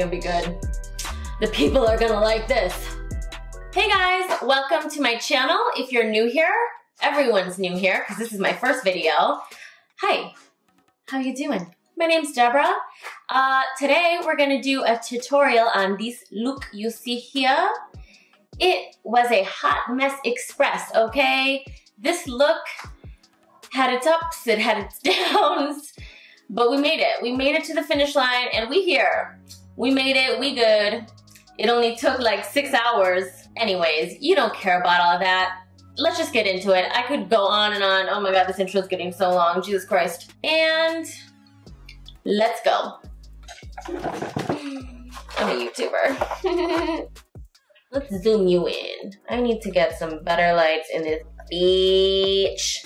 gonna be good. The people are gonna like this. Hey guys, welcome to my channel. If you're new here, everyone's new here because this is my first video. Hi, how you doing? My name's Deborah. Today we're gonna do a tutorial on this look you see here. It was a hot mess express, okay? This look had its ups, it had its downs, but we made it. We made it to the finish line and we here. We made it, we good. It only took like 6 hours. Anyways, you don't care about all that. Let's just get into it. I could go on and on. Oh my God, this intro is getting so long, Jesus Christ. And let's go. I'm a YouTuber. Let's zoom you in. I need to get some better lights in this beach.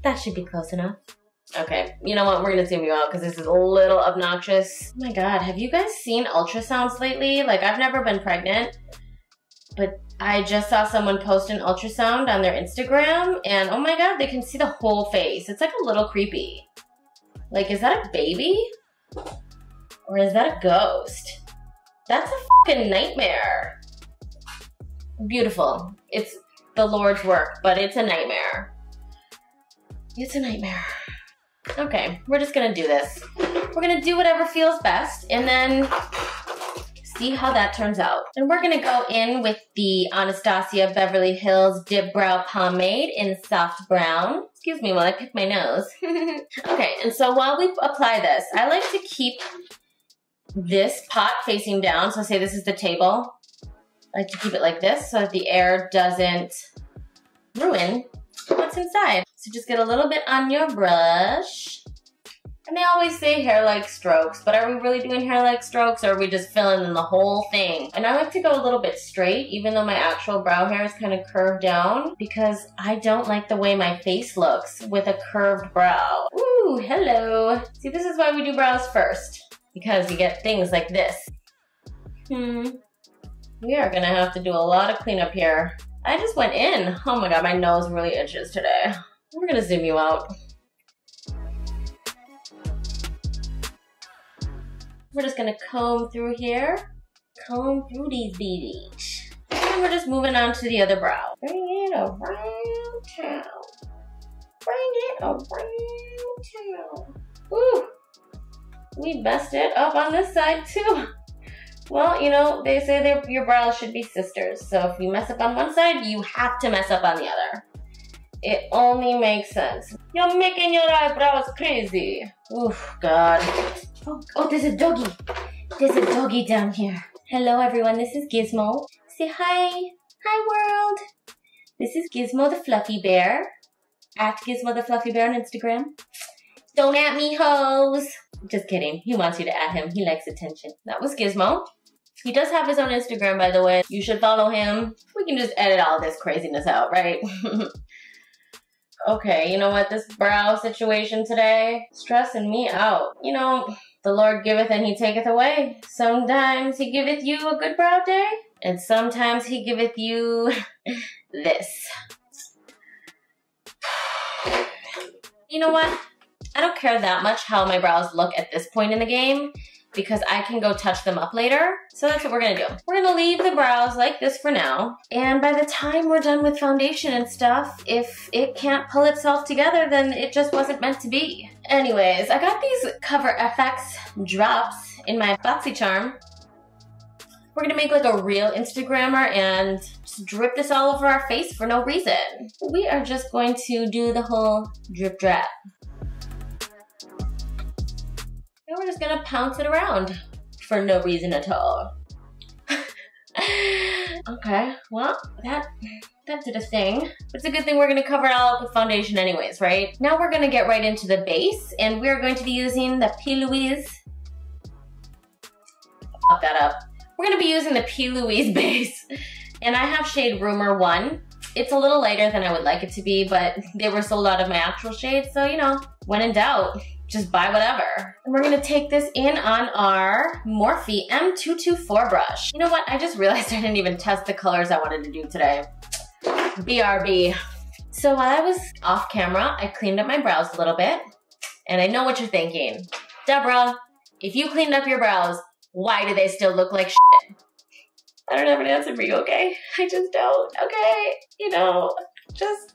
That should be close enough. Okay, you know what? We're gonna zoom you out because this is a little obnoxious. Oh my God, have you guys seen ultrasounds lately? Like, I've never been pregnant, but I just saw someone post an ultrasound on their Instagram and oh my God, they can see the whole face. It's like a little creepy. Like, is that a baby? Or is that a ghost? That's a fucking nightmare. Beautiful. It's the Lord's work, but it's a nightmare. It's a nightmare. Okay, we're just gonna do this. We're gonna do whatever feels best and then see how that turns out. And we're gonna go in with the Anastasia Beverly Hills Dip Brow Pomade in soft brown. Excuse me while I pick my nose. Okay, and so while we apply this, I like to keep this pot facing down. So say this is the table. I like to keep it like this so that the air doesn't ruin what's inside. So just get a little bit on your brush. And they always say hair-like strokes, but are we really doing hair-like strokes or are we just filling in the whole thing? And I like to go a little bit straight, even though my actual brow hair is kind of curved down, because I don't like the way my face looks with a curved brow. Ooh, hello. See, this is why we do brows first, because you get things like this. We are gonna have to do a lot of cleanup here. I just went in. Oh my God, my nose really itches today. We're gonna zoom you out. We're just gonna comb through here. Comb through these babies. And we're just moving on to the other brow. Bring it around town. Bring it around town. Ooh. We messed it up on this side too. Well, you know, they say your brows should be sisters. So if you mess up on one side, you have to mess up on the other. It only makes sense. You're making your eyebrows crazy. Oof, God. Oh, there's a doggy. There's a doggy down here. Hello, everyone. This is Gizmo. Say hi. Hi, world. This is Gizmo the Fluffy Bear. At Gizmo the Fluffy Bear on Instagram. Don't at me, hoes. Just kidding. He wants you to at him. He likes attention. That was Gizmo. He does have his own Instagram, by the way. You should follow him. We can just edit all this craziness out, right? Okay, you know what? This brow situation today, stressing me out. You know, the Lord giveth and he taketh away. Sometimes he giveth you a good brow day, and sometimes he giveth you this. You know what? I don't care that much how my brows look at this point in the game because I can go touch them up later. So that's what we're gonna do. We're gonna leave the brows like this for now. And by the time we're done with foundation and stuff, if it can't pull itself together, then it just wasn't meant to be. Anyways, I got these Cover FX drops in my BoxyCharm. We're gonna make like a real Instagrammer and just drip this all over our face for no reason. We are just going to do the whole drip drap. And we're just gonna pounce it around for no reason at all. Okay, well, that did a thing. It's a good thing we're gonna cover it all up with foundation anyways, right? Now we're gonna get right into the base, and we're going to be using the P. Louise. Fuck that up. We're gonna be using the P. Louise base, and I have shade Rumor 1. It's a little lighter than I would like it to be, but they were sold out of my actual shades, so you know, when in doubt, just buy whatever. And we're gonna take this in on our Morphe M224 brush. You know what? I just realized I didn't even test the colors I wanted to do today. BRB. So while I was off camera, I cleaned up my brows a little bit. And I know what you're thinking. Deborah, if you cleaned up your brows, Why do they still look like shit? I don't have an answer for you, okay? I just don't, okay? You know, just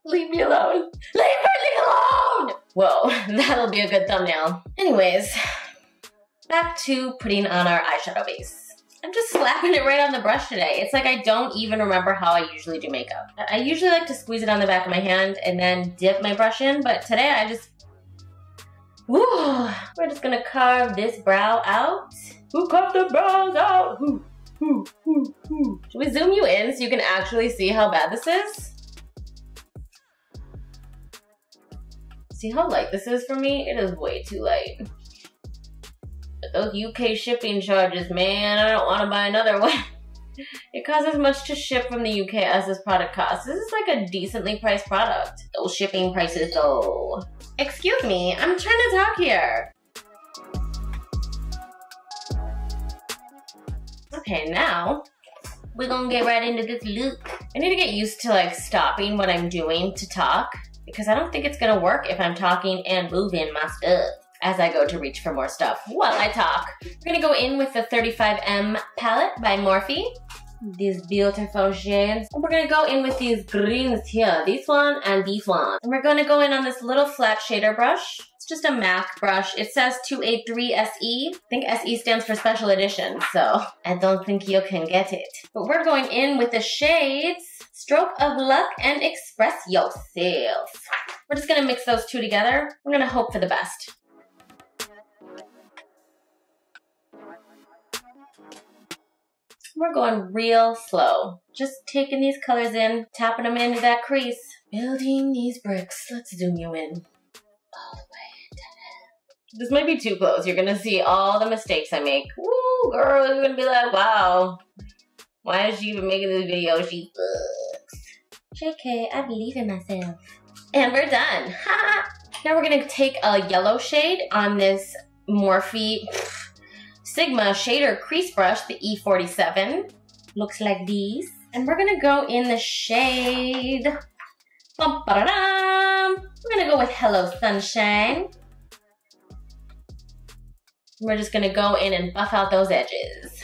leave me alone. Leave me alone! Whoa, that'll be a good thumbnail. Anyways, back to putting on our eyeshadow base. I'm just slapping it right on the brush today. It's like I don't even remember how I usually do makeup. I usually like to squeeze it on the back of my hand and then dip my brush in, but today I just, woo, we're just gonna carve this brow out. Who carved the brows out? Should we zoom you in so you can actually see how bad this is? See how light this is for me? It is way too light. But those UK shipping charges, man, I don't want to buy another one. It costs as much to ship from the UK as this product costs. This is like a decently priced product. Those shipping prices though. Excuse me, I'm trying to talk here. Okay, now we're gonna get right into this look. I need to get used to like stopping what I'm doing to talk because I don't think it's gonna work if I'm talking and moving my stuff as I go to reach for more stuff while I talk. We're gonna go in with the 35M palette by Morphe. These beautiful shades. And we're gonna go in with these greens here. This one and this one. And we're gonna go in on this little flat shader brush. It's just a MAC brush. It says 283 SE. I think SE stands for special edition, so I don't think you can get it. But we're going in with the shades Stroke of Luck and Express Yourself. We're just gonna mix those two together. We're gonna hope for the best. We're going real slow. Just taking these colors in, tapping them into that crease. Building these bricks. Let's zoom you in. All the way down. This might be too close. You're gonna see all the mistakes I make. Woo, girl, you're gonna be like, wow. Why is she even making this video? She sucks. JK, I believe in myself. And we're done. Now we're gonna take a yellow shade on this Morphe Sigma shader crease brush, the E47. Looks like these. And we're gonna go in the shade, bum, ba-da-dum. We're gonna go with Hello Sunshine. We're just gonna go in and buff out those edges.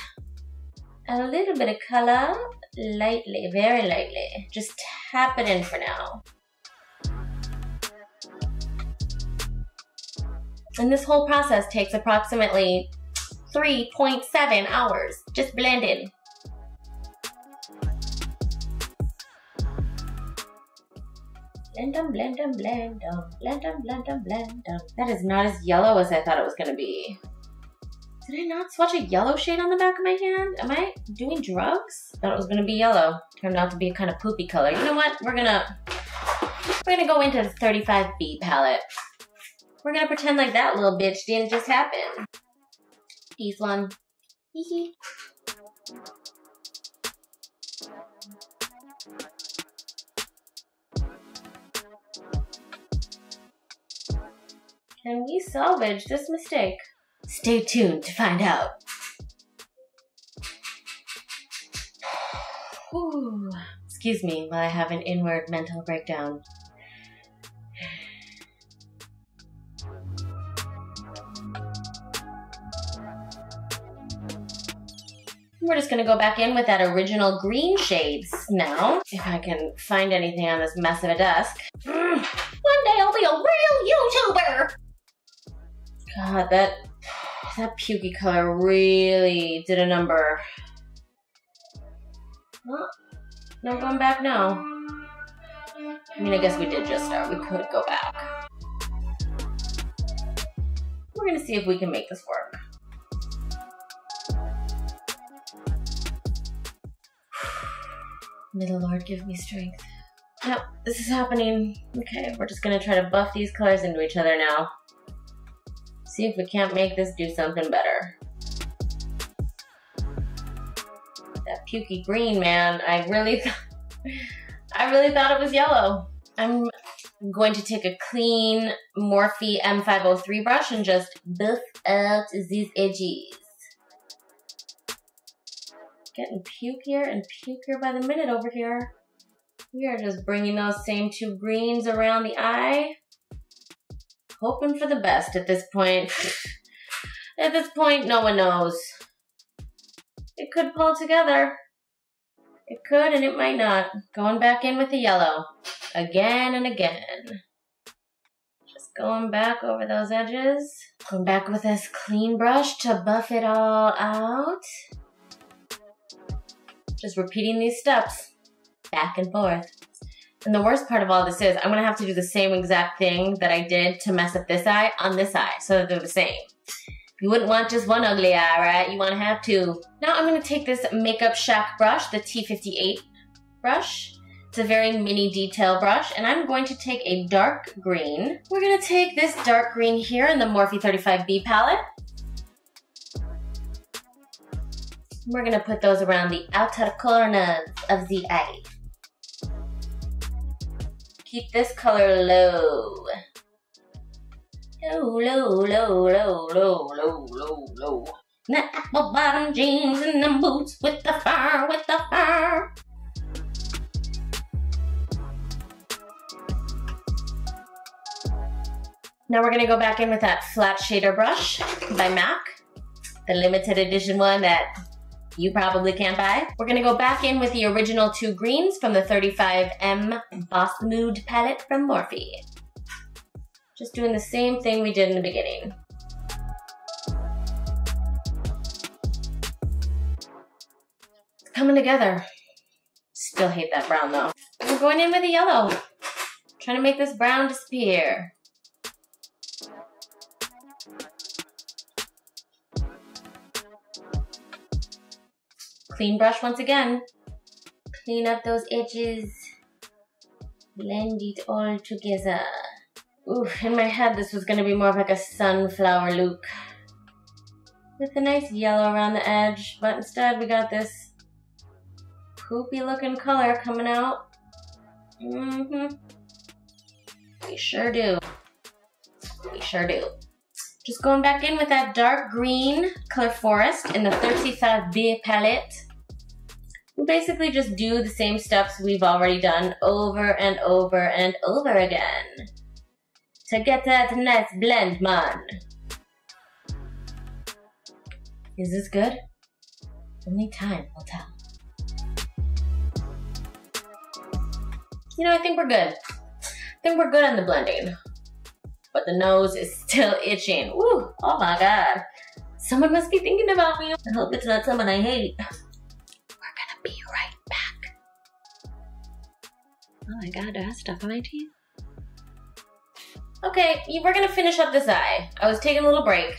A little bit of color, lightly, very lightly. Just tap it in for now. And this whole process takes approximately 3.7 hours. Just blend in. Blend them, blend them, blend them, blend them, blend them, blend them. That is not as yellow as I thought it was gonna be. Did I not swatch a yellow shade on the back of my hand? Am I doing drugs? Thought it was gonna be yellow. Turned out to be a kind of poopy color. You know what? We're gonna go into the 35B palette. We're gonna pretend like that little bitch didn't just happen. This one. Hee. Can we salvage this mistake? Stay tuned to find out. Whew. Excuse me while I have an inward mental breakdown. We're just gonna go back in with that original green shades now. If I can find anything on this mess of a desk. One day I'll be a real YouTuber! God, that pukey color really did a number. Well, no going back now. I mean, I guess we did just start. We could go back. We're gonna see if we can make this work. May the Lord give me strength. Yep, this is happening. Okay, we're just gonna try to buff these colors into each other now. See if we can't make this do something better. That pukey green, man, I really thought it was yellow. I'm going to take a clean Morphe M503 brush and just buff out these edges. Getting pukier and pukier by the minute over here. We are just bringing those same two greens around the eye. Hoping for the best at this point. At this point, no one knows. It could pull together. It could and it might not. Going back in with the yellow. Again and again. Just going back over those edges. Going back with this clean brush to buff it all out. Just repeating these steps. Back and forth. And the worst part of all this is I'm going to have to do the same exact thing that I did to mess up this eye on this eye so that they're the same. You wouldn't want just one ugly eye, right? You want to have two. Now I'm going to take this Makeup Shack brush, the T58 brush. It's a very mini detail brush, and I'm going to take a dark green. We're going to take this dark green here in the Morphe E35 palette. We're going to put those around the outer corners of the eye. Keep this color low. Low, low, low, low, low, low, low, low. The apple bottom jeans and them boots with the fur, with the fur. Now we're gonna go back in with that flat shader brush by MAC, the limited edition one that you probably can't buy. We're gonna go back in with the original two greens from the 35M Boss Mood palette from Morphe. Just doing the same thing we did in the beginning. It's coming together. Still hate that brown though. We're going in with the yellow. Trying to make this brown disappear. Clean brush once again. Clean up those edges. Blend it all together. Ooh, in my head this was gonna be more of like a sunflower look. With a nice yellow around the edge, but instead we got this poopy looking color coming out. We sure do. We sure do. Just going back in with that dark green Color Forest in the 35B palette. We'll basically just do the same steps we've already done over and over and over again. To get that nice blend, man. Is this good? Only time will tell. You know, I think we're good. I think we're good on the blending. But the nose is still itching. Woo, oh my God. Someone must be thinking about me. I hope it's not someone I hate. We're gonna be right back. Oh my God, do I have stuff on my teeth? Okay, we're gonna finish up this eye. I was taking a little break.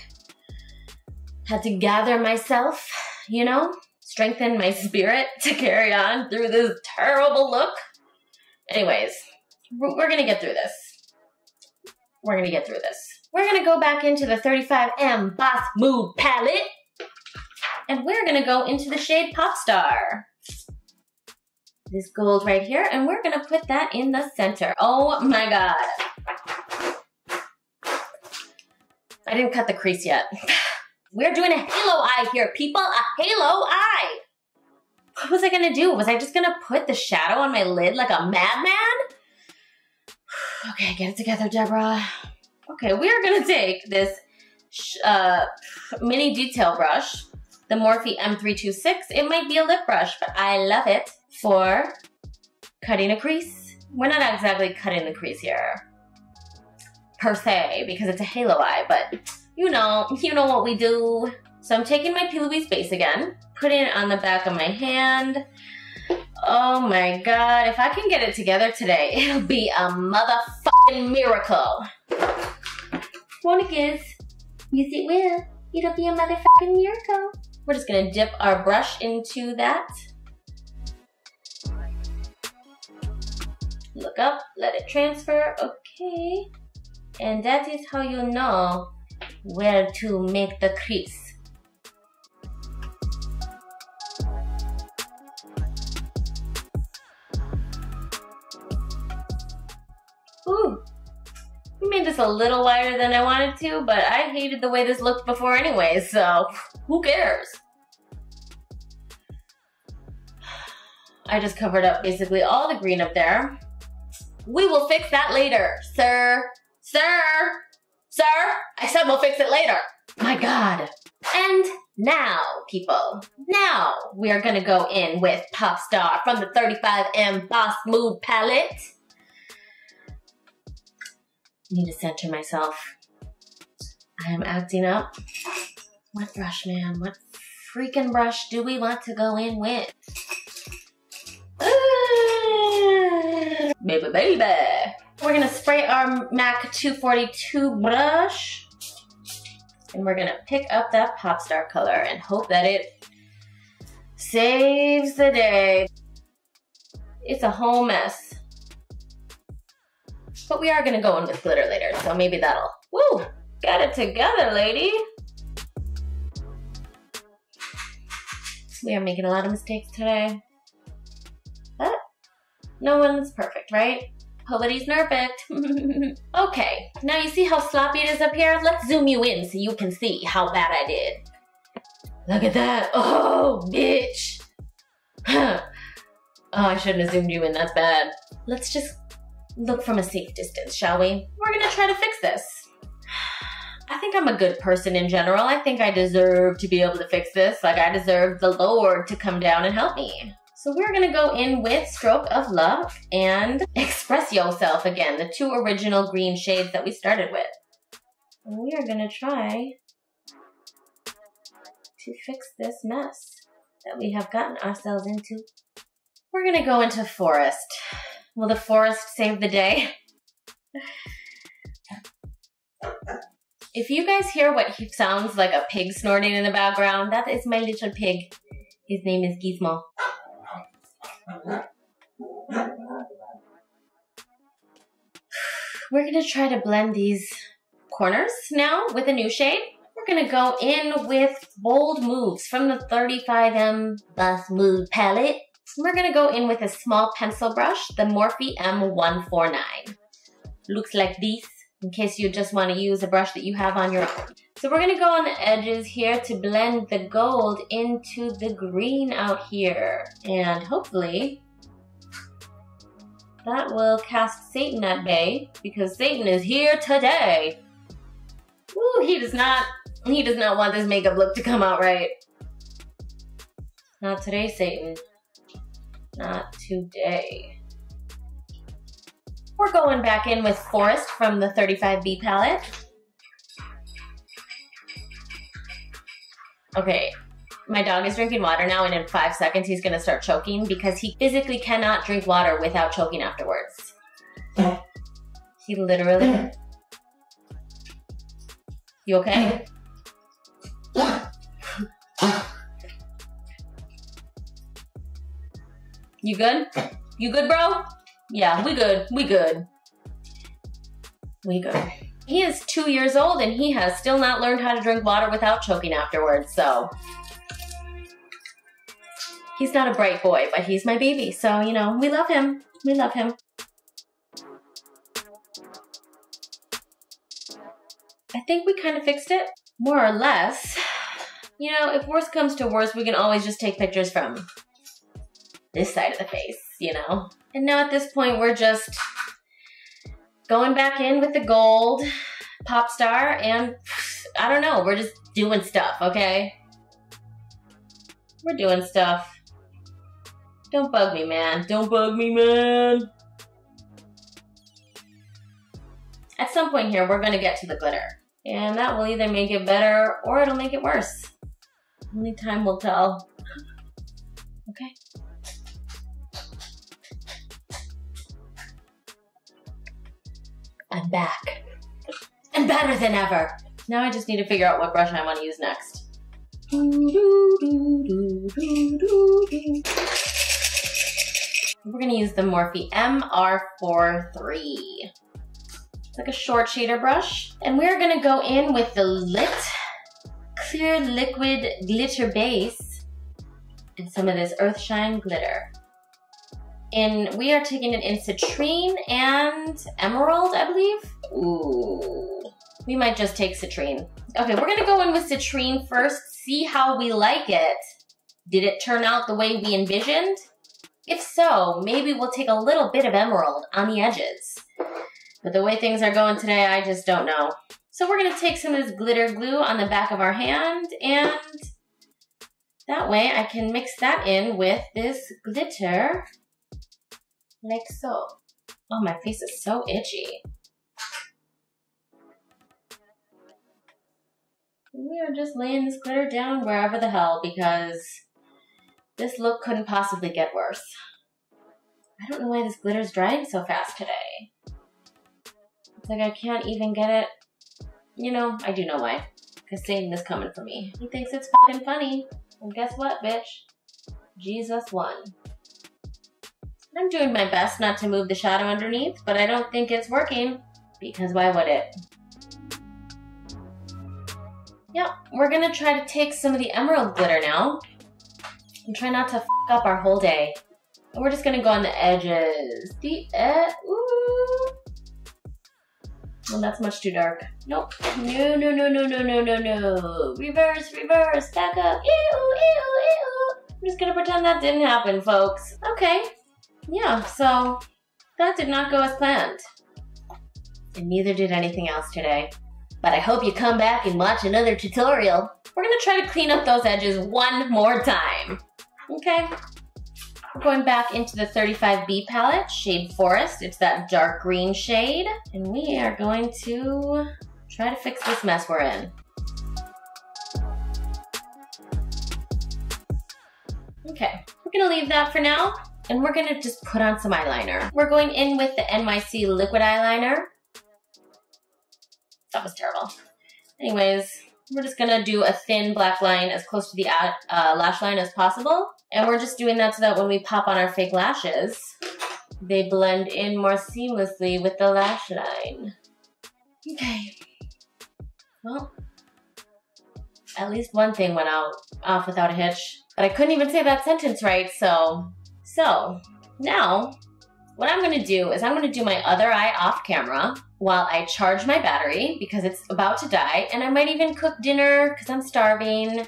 Had to gather myself, you know, strengthen my spirit to carry on through this terrible look. Anyways, we're gonna get through this. We're gonna get through this. We're gonna go back into the 35M Boss Mood palette. And we're gonna go into the shade Pop Star. This gold right here, and we're gonna put that in the center. Oh my God. I didn't cut the crease yet. We're doing a halo eye here, people, a halo eye. What was I gonna do? Was I just gonna put the shadow on my lid like a madman? Okay, get it together, Deborah. Okay, we're gonna take this mini detail brush, the Morphe M326. It might be a lip brush, but I love it for cutting a crease. We're not exactly cutting the crease here, per se, because it's a halo eye, but you know what we do. So I'm taking my P. Louise base again, putting it on the back of my hand. Oh my God, if I can get it together today, it'll be a motherfucking miracle. Won't it, kids? Yes, it will. It'll be a motherfucking miracle. We're just gonna dip our brush into that. Look up, let it transfer, okay. And that is how you know where to make the crease. Ooh, we made this a little wider than I wanted to, but I hated the way this looked before anyway, so who cares? I just covered up basically all the green up there. We will fix that later, sir. Sir! Sir! I said we'll fix it later. My God. And now, people, now we are gonna go in with Pop Star from the 35M Boss Mood palette. I need to center myself. I am acting up. What brush, man? What freaking brush do we want to go in with? Baby, baby. We're gonna spray our MAC 242 brush. And we're gonna pick up that Pop Star color and hope that it saves the day. It's a whole mess. But we are gonna go in with glitter later, so maybe that'll, woo, get it together, lady. We are making a lot of mistakes today. But no one's perfect, right? Nobody's perfect. Okay, now you see how sloppy it is up here? Let's zoom you in so you can see how bad I did. Look at that. Oh, bitch. Oh, I shouldn't have zoomed you in. That's bad. Let's just look from a safe distance, shall we? We're gonna try to fix this. I think I'm a good person in general. I think I deserve to be able to fix this. Like, I deserve the Lord to come down and help me. So we're gonna go in with Stroke of Love and Express Yourself again, the two original green shades that we started with. And we are gonna try to fix this mess that we have gotten ourselves into. We're gonna go into Forest. Will the forest save the day? If you guys hear what sounds like a pig snorting in the background, that is my little pig. His name is Gizmo. We're gonna try to blend these corners now with a new shade. We're gonna go in with Bold Moves from the 35M Boss Mood palette. We're gonna go in with a small pencil brush, the Morphe M149. Looks like this, in case you just wanna use a brush that you have on your own. So we're gonna go on the edges here to blend the gold into the green out here. And hopefully that will cast Satan at bay, because Satan is here today. Ooh, he does not want this makeup look to come out right. Not today, Satan. Not today. We're going back in with Forest from the 35B palette. Okay, my dog is drinking water now, and in 5 seconds he's gonna start choking because he physically cannot drink water without choking afterwards. He literally... You okay? You good? You good, bro? Yeah, we good. We good. We good. He is 2 years old and he has still not learned how to drink water without choking afterwards, so. He's not a bright boy, but he's my baby, so, you know, we love him. We love him. I think we kind of fixed it, more or less. You know, if worse comes to worse, we can always just take pictures from this side of the face, you know? And now at this point, we're just going back in with the gold Pop Star, and I don't know, we're just doing stuff, okay? We're doing stuff. Don't bug me, man. Don't bug me, man. At some point here, we're gonna get to the glitter. And that will either make it better or it'll make it worse. Only time will tell. Okay. I'm back. And better than ever. Now I just need to figure out what brush I want to use next. We're gonna use the Morphe MR43. It's like a short shader brush. And we're gonna go in with the Lit Clear Liquid Glitter Base and some of this EarthShine Glitter. And we are taking it in Citrine and Emerald, I believe. Ooh, we might just take Citrine. Okay, we're gonna go in with Citrine first, see how we like it. Did it turn out the way we envisioned? If so, maybe we'll take a little bit of Emerald on the edges. But the way things are going today, I just don't know. So we're gonna take some of this glitter glue on the back of our hand, and that way I can mix that in with this glitter, like so. Oh, my face is so itchy. We are just laying this glitter down wherever the hell, because this look couldn't possibly get worse. I don't know why this glitter is drying so fast today. It's like I can't even get it. You know, I do know why. Because Satan is coming for me. He thinks it's fucking funny. And guess what, bitch? Jesus won. I'm doing my best not to move the shadow underneath, but I don't think it's working. Because why would it? Yep, we're gonna try to take some of the emerald glitter now. And try not to f up our whole day. And we're just gonna go on the edges. Ooh. Well, that's much too dark. Nope. No, no, no, no, no, no, no, no. Reverse, reverse, back up. Ew, ew, ew. I'm just gonna pretend that didn't happen, folks. Okay. Yeah, so that did not go as planned. And neither did anything else today. But I hope you come back and watch another tutorial. We're gonna try to clean up those edges one more time. Okay? We're going back into the 35B palette, shade Forest. It's that dark green shade. And we are going to try to fix this mess we're in. Okay, we're gonna leave that for now. And we're gonna just put on some eyeliner. We're going in with the NYC liquid eyeliner. That was terrible. Anyways, we're just gonna do a thin black line as close to the lash line as possible. And we're just doing that so that when we pop on our fake lashes, they blend in more seamlessly with the lash line. Okay. Well, at least one thing went off without a hitch. But I couldn't even say that sentence right, so now what I'm gonna do is I'm gonna do my other eye off camera while I charge my battery because it's about to die, and I might even cook dinner because I'm starving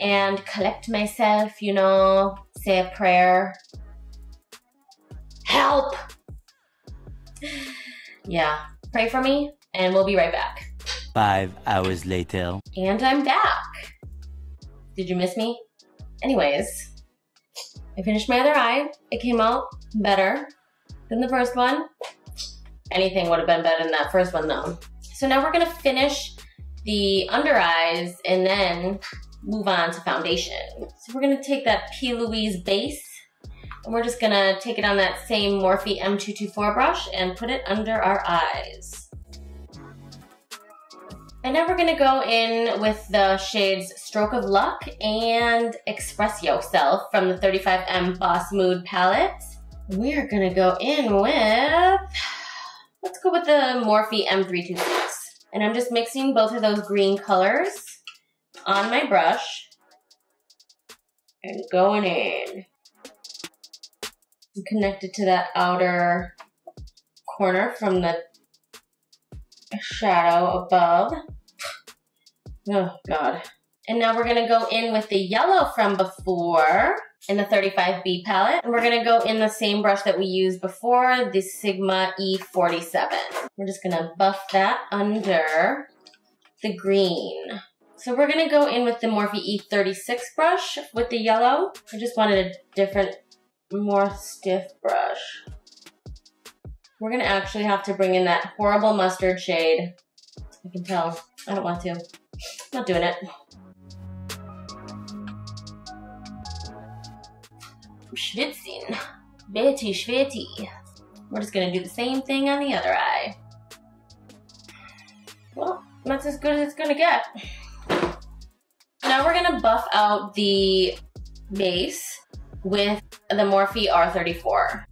and collect myself, you know, say a prayer. Help! Yeah, pray for me and we'll be right back. 5 hours later. And I'm back. Did you miss me? Anyways, I finished my other eye. It came out better than the first one. Anything would have been better than that first one though. So now we're gonna finish the under eyes and then move on to foundation. So we're gonna take that P. Louise base and we're just gonna take it on that same Morphe M224 brush and put it under our eyes. And now we're gonna go in with the shades Stroke of Luck and Express Yourself from the 35M Boss Mood palette. We are gonna go in with, let's go with the Morphe M326. And I'm just mixing both of those green colors on my brush and going in. I'm connected to that outer corner from the shadow above. Oh God. And now we're gonna go in with the yellow from before in the 35B palette. And we're gonna go in the same brush that we used before, the Sigma E47. We're just gonna buff that under the green. So we're gonna go in with the Morphe E36 brush with the yellow. I just wanted a different, more stiff brush. We're gonna actually have to bring in that horrible mustard shade. I can tell, I don't want to. Not doing it. Schwitzing. Betty Schwitty. We're just gonna do the same thing on the other eye. Well, that's as good as it's gonna get. Now we're gonna buff out the base with the Morphe R43.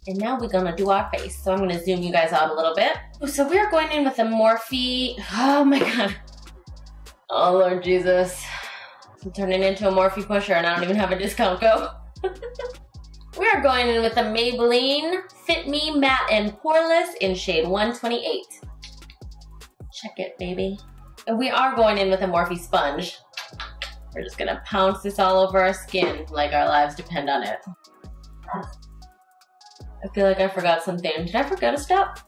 And now we're gonna do our face. So I'm gonna zoom you guys out a little bit. So we are going in with the Morphe, oh my God. Oh Lord Jesus. I'm turning into a Morphe pusher and I don't even have a discount code. We are going in with the Maybelline Fit Me Matte and Poreless in shade 128. Check it, baby. And we are going in with a Morphe sponge. We're just gonna pounce this all over our skin like our lives depend on it. I feel like I forgot something. Did I forget a step?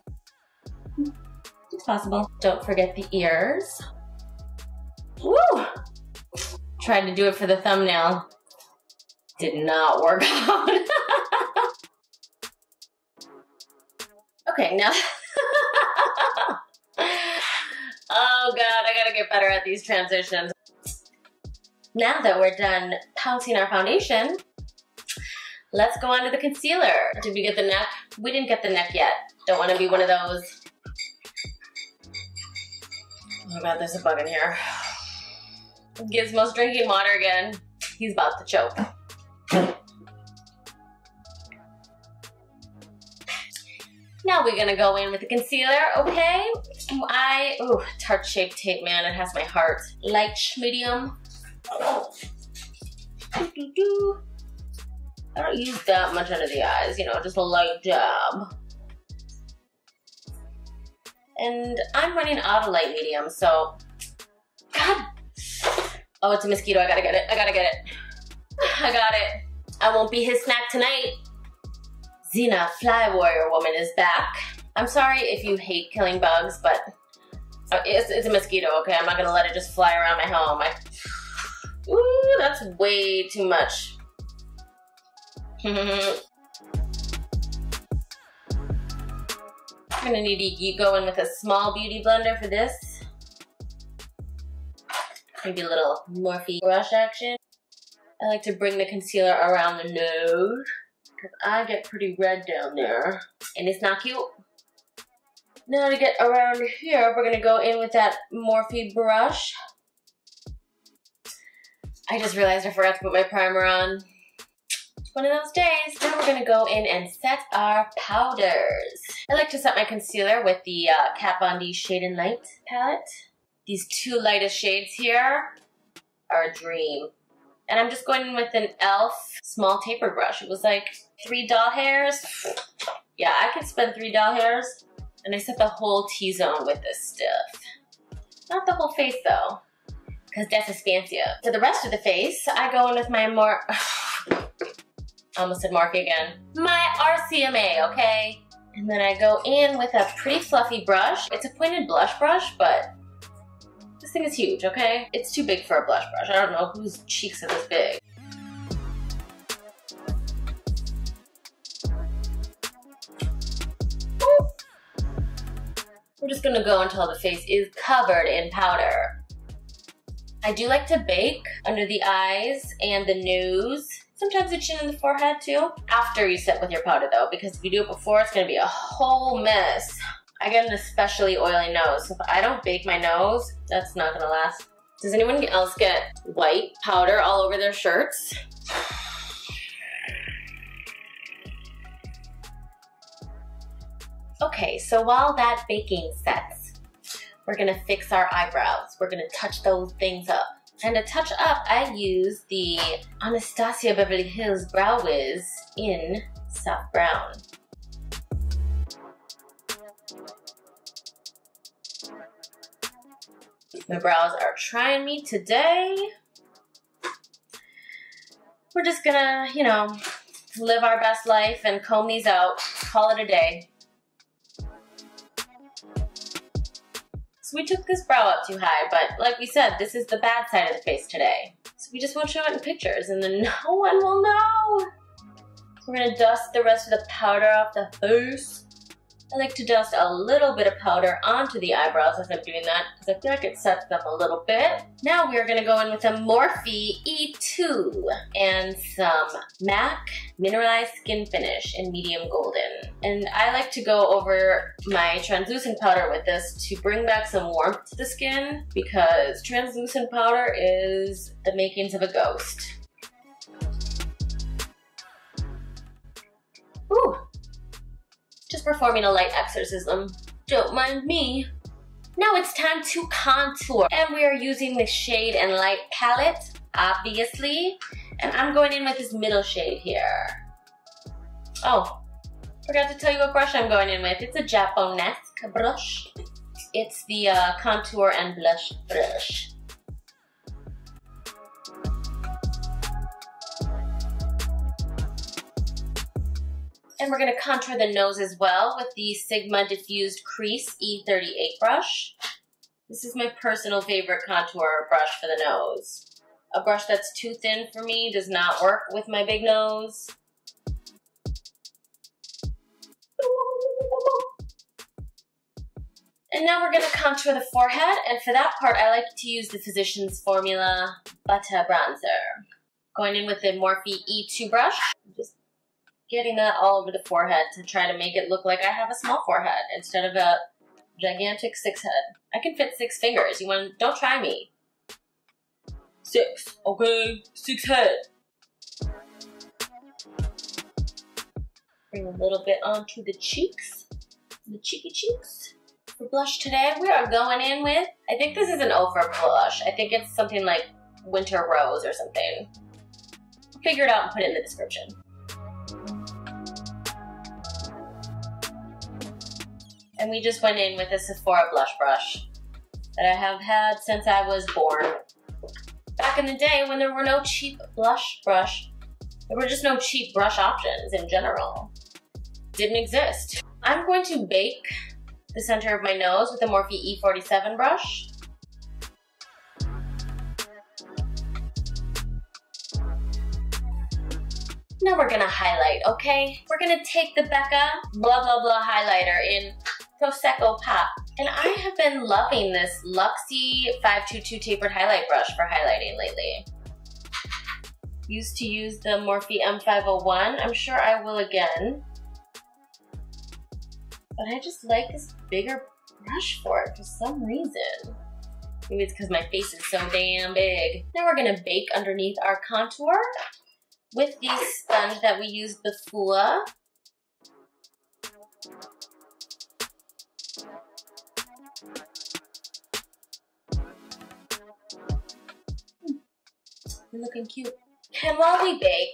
It's possible. Don't forget the ears. Woo! Tried to do it for the thumbnail. Did not work out. Okay, now. Oh God, I gotta get better at these transitions. Now that we're done pouncing our foundation, let's go on to the concealer. Did we get the neck? We didn't get the neck yet. Don't want to be one of those. Oh my God, there's a bug in here. Gizmo's drinking water again. He's about to choke. Now we're gonna go in with the concealer, okay? Ooh, tart shaped tape, man, it has my heart. Light, medium. I don't use that much under the eyes, you know, just a light dab. And I'm running out of light medium, so, God. Oh, it's a mosquito, I gotta get it, I gotta get it. I got it. I won't be his snack tonight. Xena, Fly Warrior Woman, is back. I'm sorry if you hate killing bugs, but it's a mosquito, okay? I'm not gonna let it just fly around my home. Ooh, that's way too much. I'm gonna need to go in with a small beauty blender for this. Maybe a little Morphe brush action. I like to bring the concealer around the nose because I get pretty red down there and it's not cute. Now to get around here, we're gonna go in with that Morphe brush. I just realized I forgot to put my primer on. It's one of those days. Now we're gonna go in and set our powders. I like to set my concealer with the Kat Von D Shade and Light palette. These two lightest shades here are a dream. And I'm just going in with an e.l.f. small taper brush. It was like 3 doll hairs. Yeah, I could spend 3 doll hairs. And I set the whole T-zone with this stuff. Not the whole face though, because that's expansive. To the rest of the face, I go in with my I almost said Morphe again. My RCMA, okay? And then I go in with a pretty fluffy brush. It's a pointed blush brush, but this thing is huge, okay? It's too big for a blush brush. I don't know whose cheeks are this big. We're just gonna go until the face is covered in powder. I do like to bake under the eyes and the nose. Sometimes the chin and the forehead too. After you set with your powder though, because if you do it before, it's gonna be a whole mess. I get an especially oily nose, so if I don't bake my nose, that's not gonna last. Does anyone else get white powder all over their shirts? Okay, so while that baking sets, we're gonna fix our eyebrows. We're gonna touch those things up. And to touch up, I use the Anastasia Beverly Hills Brow Wiz in Soft Brown. My brows are trying me today. We're just gonna, you know, live our best life and comb these out, call it a day. So we took this brow up too high, but like we said, this is the bad side of the face today. So we just won't show it in pictures and then no one will know. We're gonna dust the rest of the powder off the face. I like to dust a little bit of powder onto the eyebrows as I'm doing that because I feel like it sets them a little bit. Now we're gonna go in with a Morphe E2 and some MAC Mineralized Skin Finish in medium golden. And I like to go over my translucent powder with this to bring back some warmth to the skin because translucent powder is the makings of a ghost. Ooh. Just performing a light exorcism. Don't mind me. Now it's time to contour. And we are using the Shade and Light palette, obviously. And I'm going in with this middle shade here. Oh, forgot to tell you what brush I'm going in with. It's a Japonesque brush. It's the contour and blush brush. And we're gonna contour the nose as well with the Sigma Diffused Crease E38 brush. This is my personal favorite contour brush for the nose. A brush that's too thin for me does not work with my big nose. And now we're gonna contour the forehead, and for that part, I like to use the Physicians Formula Butter Bronzer. Going in with the Morphe E2 brush, just getting that all over the forehead to try to make it look like I have a small forehead instead of a gigantic 6 head. I can fit 6 fingers. Don't try me. 6, okay, 6 head. Bring a little bit onto the cheeks, the cheeky cheeks. For blush today, we are going in with, I think this is an Ophir blush. I think it's something like Winter Rose or something. I'll figure it out and put it in the description. And we just went in with a Sephora blush brush that I have had since I was born. Back in the day when there were no cheap blush brush, there were just no cheap brush options in general. Didn't exist. I'm going to bake the center of my nose with the Morphe E47 brush. Now we're gonna highlight, okay? We're gonna take the Becca blah blah blah highlighter in Prosecco Pop. And I have been loving this Luxie 522 tapered highlight brush for highlighting lately. Used to use the Morphe M501. I'm sure I will again. But I just like this bigger brush for it for some reason. Maybe it's because my face is so damn big. Now we're gonna bake underneath our contour with the sponge that we used before. You're looking cute. And while we bake,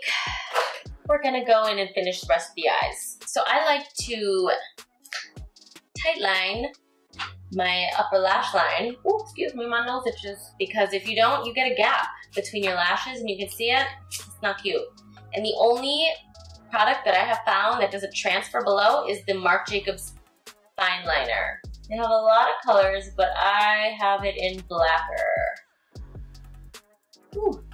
we're gonna go in and finish the rest of the eyes. So I like to tightline my upper lash line. Oh, excuse me, my nose itches. Because if you don't, you get a gap between your lashes and you can see it. It's not cute. And the only product that I have found that doesn't transfer below is the Marc Jacobs Fine Liner. They have a lot of colors, but I have it in blacker. Ooh.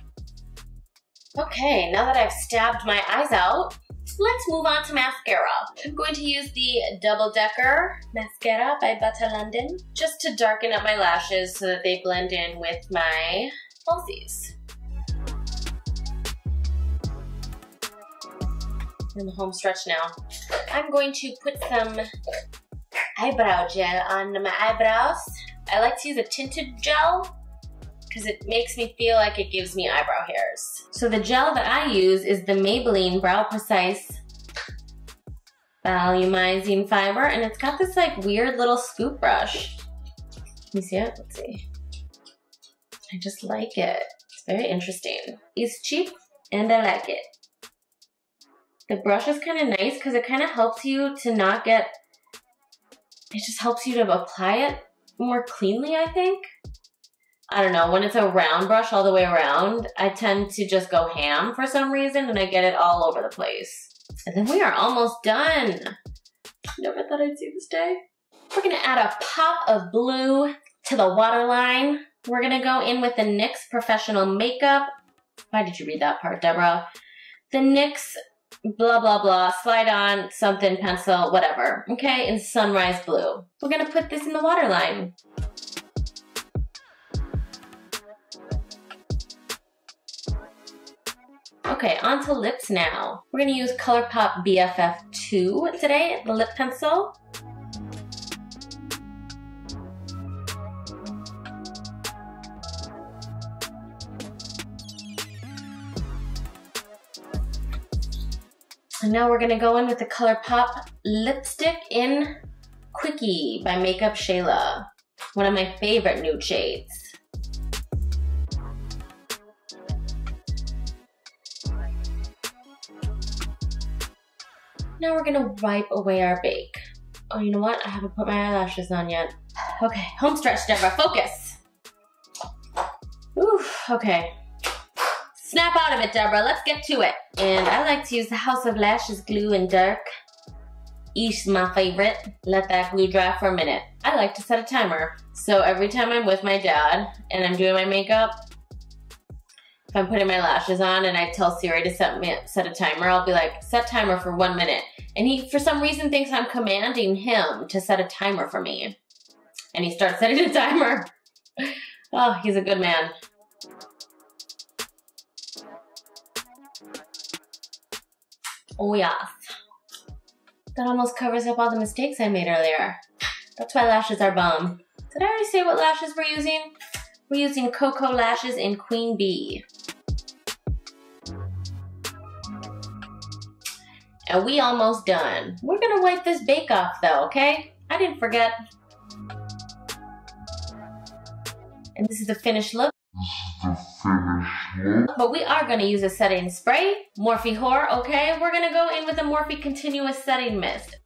Okay, now that I've stabbed my eyes out, let's move on to mascara. I'm going to use the Double Decker Mascara by Butter London just to darken up my lashes so that they blend in with my falsies. In the home stretch now. I'm going to put some eyebrow gel on my eyebrows. I like to use a tinted gel because it makes me feel like it gives me eyebrow hairs. So the gel that I use is the Maybelline Brow Precise Volumizing Fiber, and it's got this like weird little scoop brush. Can you see it? Let's see. I just like it. It's very interesting. It's cheap and I like it. The brush is kind of nice because it kind of helps you to not get, it just helps you to apply it more cleanly, I think. I don't know, when it's a round brush all the way around, I tend to just go ham for some reason and I get it all over the place. And then we are almost done. Never thought I'd see this day. We're gonna add a pop of blue to the waterline. We're gonna go in with the NYX Professional Makeup. Why did you read that part, Deborah? The NYX blah, blah, blah, slide on something pencil, whatever, okay, in Sunrise Blue. We're gonna put this in the waterline. Okay, on to lips now. We're gonna use ColourPop BFF2 today, the lip pencil. And now we're gonna go in with the ColourPop lipstick in Quickie by Makeup Shayla. One of my favorite nude shades. Now we're gonna wipe away our bake. Oh, you know what? I haven't put my eyelashes on yet. Okay, home stretch, Deborah, focus. Oof, okay. Snap out of it, Deborah, let's get to it. And I like to use the House of Lashes glue in dark Each my favorite. Let that glue dry for a minute. I like to set a timer. So every time I'm with my dad and I'm doing my makeup, if I'm putting my lashes on and I tell Siri to set a timer, I'll be like, set timer for 1 minute. And he, for some reason, thinks I'm commanding him to set a timer for me. And he starts setting a timer. Oh, he's a good man. Oh yeah. That almost covers up all the mistakes I made earlier. That's why lashes are bomb. Did I already say what lashes we're using? We're using Cocoa Lashes in Queen Bee. And we almost done. We're gonna wipe this bake off though, okay? I didn't forget. And this is the finished look. But we are gonna use a setting spray, Morphe Horror, okay? We're gonna go in with a Morphe Continuous Setting Mist.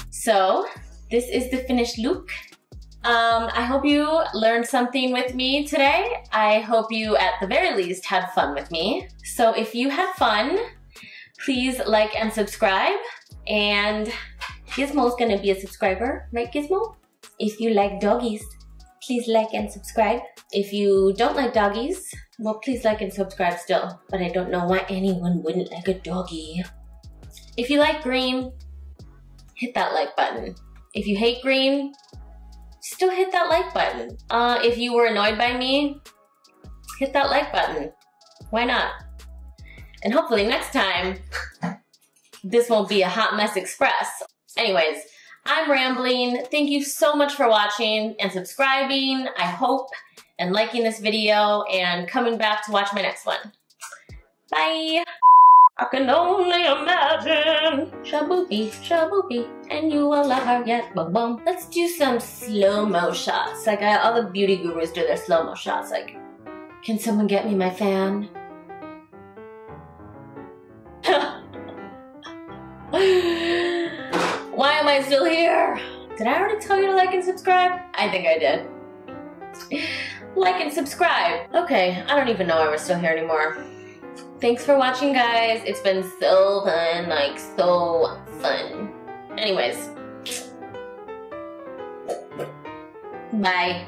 So, this is the finished look. I hope you learned something with me today. I hope you, at the very least, had fun with me. So if you had fun, please like and subscribe. And Gizmo's gonna be a subscriber, right Gizmo? If you like doggies, please like and subscribe. If you don't like doggies, well, please like and subscribe still. But I don't know why anyone wouldn't like a doggie. If you like green, hit that like button. If you hate green, still hit that like button. If you were annoyed by me, hit that like button. Why not? And hopefully next time, this won't be a hot mess express. Anyways, I'm rambling. Thank you so much for watching and subscribing, I hope, and liking this video and coming back to watch my next one. Bye! I can only imagine. Shaboopy, shaboopy, and you will love her yet. Boom, boom. Let's do some slow-mo shots. Like all the beauty gurus do their slow-mo shots. Like, can someone get me my fan? Why am I still here? Did I already tell you to like and subscribe? I think I did. Like and subscribe. Okay, I don't even know why we're still here anymore. Thanks for watching, guys. It's been so fun, like so fun. Anyways, bye.